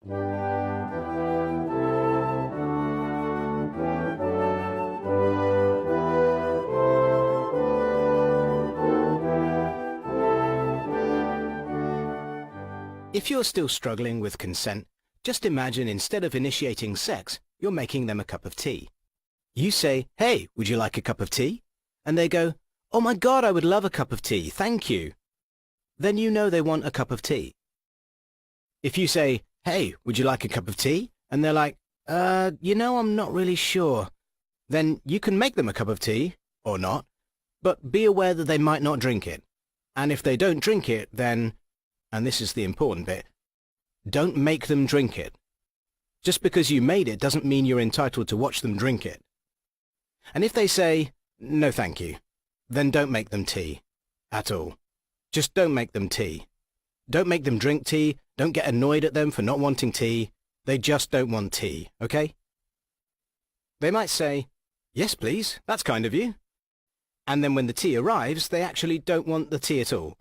If you're still struggling with consent, just imagine instead of initiating sex, you're making them a cup of tea. You say, "Hey, would you like a cup of tea?" And they go, "Oh my God, I would love a cup of tea, thank you." Then you know they want a cup of tea. If you say, "Hey, would you like a cup of tea?" And they're like, I'm not really sure. Then you can make them a cup of tea, or not, but be aware that they might not drink it. And if they don't drink it, then, and this is the important bit, don't make them drink it. Just because you made it doesn't mean you're entitled to watch them drink it. And if they say, "No thank you," then don't make them tea. At all. Just don't make them tea. Don't make them drink tea. Don't get annoyed at them for not wanting tea. They just don't want tea, okay? They might say, "Yes, please, that's kind of you." And then when the tea arrives, they actually don't want the tea at all.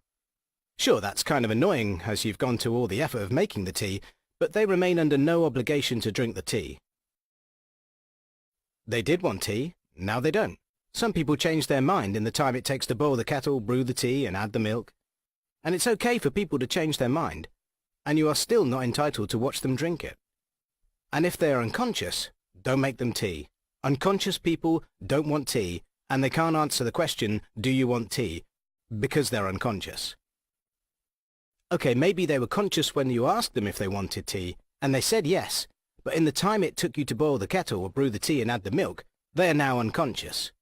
Sure, that's kind of annoying as you've gone to all the effort of making the tea, but they remain under no obligation to drink the tea. They did want tea, now they don't. Some people change their mind in the time it takes to boil the kettle, brew the tea, and add the milk. And it's okay for people to change their mind, and you are still not entitled to watch them drink it. And if they are unconscious, don't make them tea. Unconscious people don't want tea, and they can't answer the question, "Do you want tea?" because they're unconscious. Okay, maybe they were conscious when you asked them if they wanted tea, and they said yes, but in the time it took you to boil the kettle or brew the tea and add the milk, they are now unconscious.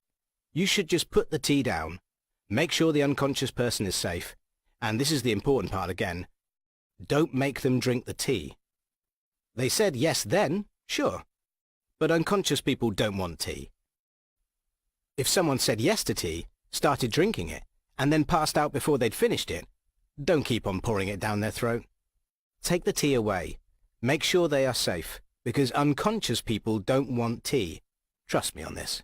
You should just put the tea down, make sure the unconscious person is safe, and this is the important part again, don't make them drink the tea. They said yes then, sure, but unconscious people don't want tea. If someone said yes to tea, started drinking it, and then passed out before they'd finished it, don't keep on pouring it down their throat. Take the tea away. Make sure they are safe, because unconscious people don't want tea. Trust me on this.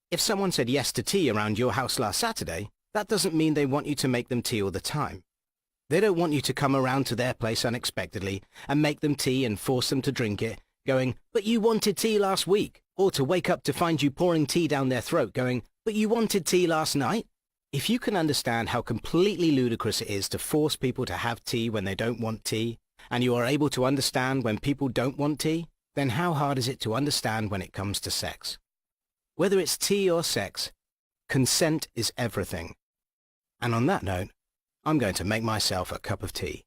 If someone said yes to tea around your house last Saturday, that doesn't mean they want you to make them tea all the time. They don't want you to come around to their place unexpectedly and make them tea and force them to drink it, going, "But you wanted tea last week," or to wake up to find you pouring tea down their throat going, "But you wanted tea last night." If you can understand how completely ludicrous it is to force people to have tea when they don't want tea, and you are able to understand when people don't want tea, then how hard is it to understand when it comes to sex? Whether it's tea or sex, consent is everything. And on that note, I'm going to make myself a cup of tea.